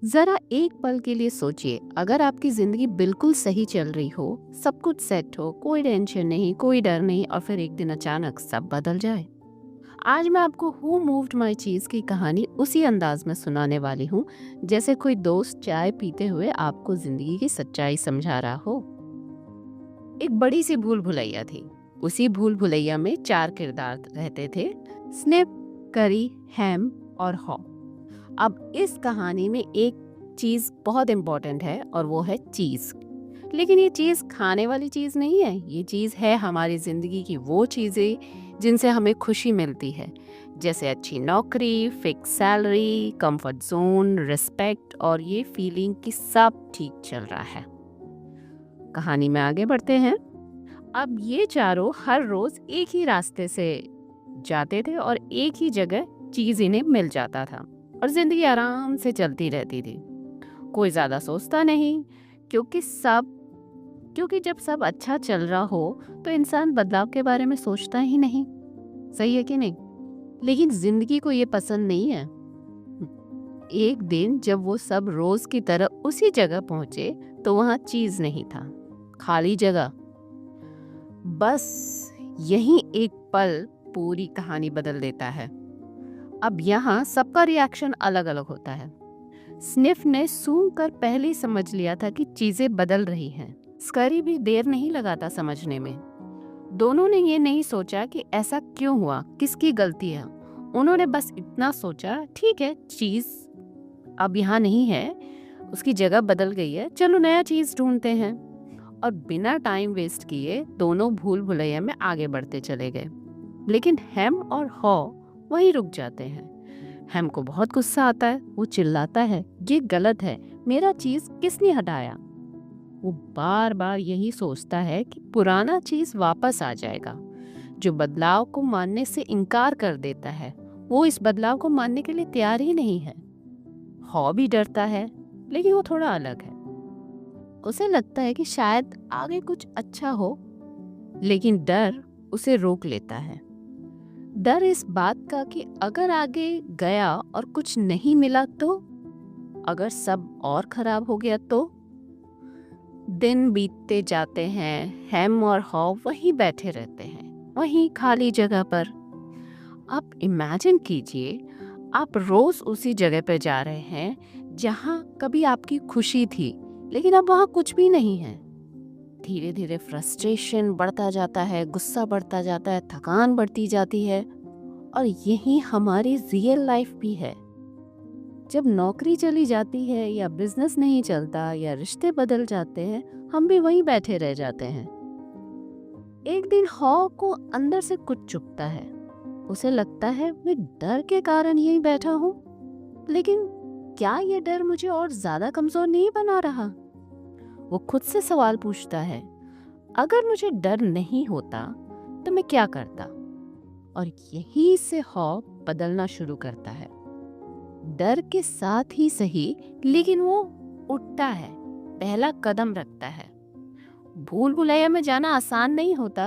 जरा एक पल के लिए सोचिए, अगर आपकी जिंदगी बिल्कुल सही चल रही हो, सब कुछ सेट हो, कोई टेंशन नहीं, कोई डर नहीं, और फिर एक दिन अचानक सब बदल जाए। आज मैं आपको हु मूव्ड माई चीज की कहानी उसी अंदाज में सुनाने वाली हूँ, जैसे कोई दोस्त चाय पीते हुए आपको जिंदगी की सच्चाई समझा रहा हो। एक बड़ी सी भूल भुलैया थी। उसी भूल भुलैया में चार किरदार रहते थे: स्निप, करी, हैम और हॉ। अब इस कहानी में एक चीज बहुत इंपॉर्टेंट है, और वो है चीज। लेकिन ये चीज खाने वाली चीज नहीं है, ये चीज है हमारी जिंदगी की वो चीजें जिनसे हमें खुशी मिलती है। जैसे अच्छी नौकरी, fix salary, comfort zone, respect, और ये फीलिंग कि सब ठीक चल रहा है। कहानी में आगे बढ़ते हैं। अब ये चारों हर रोज एक ही रास्ते से जाते थे, और एक ही जगह चीज इन्हें मिल जाता था, और जिंदगी आराम से चलती रहती थी। कोई ज्यादा सोचता नहीं, क्योंकि सब क्योंकि जब सब अच्छा चल रहा हो तो इंसान बदलाव के बारे में सोचता ही नहीं। सही है कि नहीं? लेकिन जिंदगी को ये पसंद नहीं है। एक दिन जब वो सब रोज की तरह उसी जगह पहुंचे, तो वहां चीज नहीं था, खाली जगह। बस यही एक पल पूरी कहानी बदल देता है। अब यहाँ सबका रिएक्शन अलग अलग होता है। स्निफ ने सूंघ कर पहले ही समझ लिया था कि चीजें बदल रही हैं। स्करी भी देर नहीं लगाता समझने में। दोनों ने ये नहीं सोचा कि ऐसा क्यों हुआ, किसकी गलती है। उन्होंने बस इतना सोचा, ठीक है, चीज अब यहाँ नहीं है, उसकी जगह बदल गई है, चलो नया चीज ढूंढते हैं। और बिना टाइम वेस्ट किए दोनों भूल भुलैया में आगे बढ़ते चले गए। लेकिन हेम और हॉ वहीं रुक जाते हैं। हेम को बहुत गुस्सा आता है, वो चिल्लाता है, ये गलत है, मेरा चीज किसने हटाया। वो बार बार यही सोचता है कि पुराना चीज वापस आ जाएगा। जो बदलाव को मानने से इनकार कर देता है, वो इस बदलाव को मानने के लिए तैयार ही नहीं है। हॉ भी डरता है, लेकिन वो थोड़ा अलग है। उसे लगता है कि शायद आगे कुछ अच्छा हो, लेकिन डर उसे रोक लेता है। डर इस बात का कि अगर आगे गया और कुछ नहीं मिला तो, अगर सब और खराब हो गया तो। दिन बीतते जाते हैं, हैम और हॉ वहीं बैठे रहते हैं, वहीं खाली जगह पर। आप इमेजिन कीजिए, आप रोज उसी जगह पर जा रहे हैं जहां कभी आपकी खुशी थी, लेकिन अब वहां कुछ भी नहीं है। धीरे धीरे फ्रस्ट्रेशन बढ़ता जाता है, गुस्सा बढ़ता जाता है, थकान बढ़ती जाती है। और यही हमारी रियल लाइफ भी है। जब नौकरी चली जाती है, या बिजनेस नहीं चलता, या रिश्ते बदल जाते हैं, हम भी वहीं बैठे रह जाते हैं। एक दिन हॉ को अंदर से कुछ चुभता है। उसे लगता है मैं डर के कारण यहीं बैठा हूँ, लेकिन क्या ये डर मुझे और ज्यादा कमजोर नहीं बना रहा? वो खुद से सवाल पूछता है, अगर मुझे डर नहीं होता तो मैं क्या करता? और यहीं से हॉ बदलना शुरू करता है। डर के साथ ही सही, लेकिन वो उठता है, पहला कदम रखता है। भूल भुलैया में जाना आसान नहीं होता।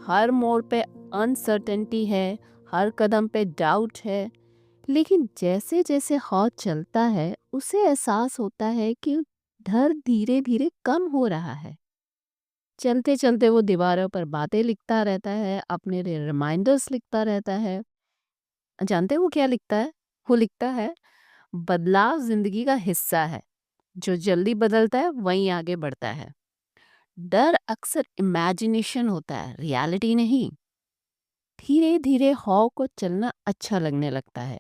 हर मोड़ पे अनसर्टेनिटी है, हर कदम पे डाउट है। लेकिन जैसे जैसे हॉ चलता है, उसे एहसास होता है कि डर धीरे धीरे कम हो रहा है। चलते चलते वो दीवारों पर बातें लिखता रहता है, अपने लिए रिमाइंडर्स लिखता रहता है। जानते हो वो क्या लिखता है? वो लिखता है, बदलाव जिंदगी का हिस्सा है, जो जल्दी बदलता है वहीं आगे बढ़ता है। डर अक्सर इमेजिनेशन होता है, रियलिटी नहीं। धीरे धीरे हॉ को चलना अच्छा लगने लगता है।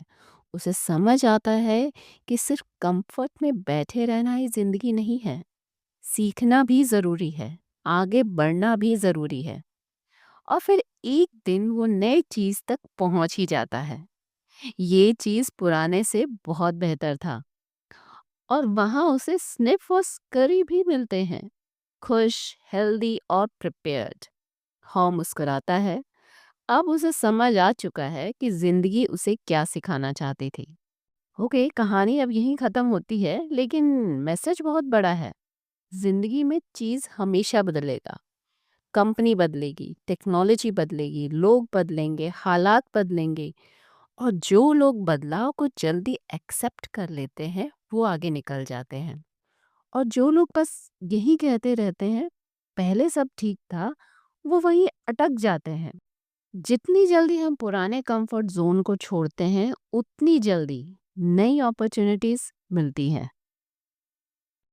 उसे समझ आता है कि सिर्फ कंफर्ट में बैठे रहना ही जिंदगी नहीं है। सीखना भी जरूरी है, आगे बढ़ना भी जरूरी है। और फिर एक दिन वो नई चीज तक पहुंच ही जाता है। ये चीज पुराने से बहुत बेहतर था, और वहां उसे स्निफ और स्करी भी मिलते हैं, खुश, हेल्दी और प्रिपेयर्ड। हॉ मुस्कुराता है। अब उसे समझ आ चुका है कि जिंदगी उसे क्या सिखाना चाहती थी। ओके, कहानी अब यहीं खत्म होती है, लेकिन मैसेज बहुत बड़ा है। जिंदगी में चीज हमेशा बदलेगा। कंपनी बदलेगी, टेक्नोलॉजी बदलेगी, लोग बदलेंगे, हालात बदलेंगे। और जो लोग बदलाव को जल्दी एक्सेप्ट कर लेते हैं, वो आगे निकल जाते हैं। और जो लोग बस यही कहते रहते हैं, पहले सब ठीक था, वो वहीं अटक जाते हैं। जितनी जल्दी हम पुराने कंफर्ट जोन को छोड़ते हैं, उतनी जल्दी नई अपॉर्चुनिटीज मिलती हैं।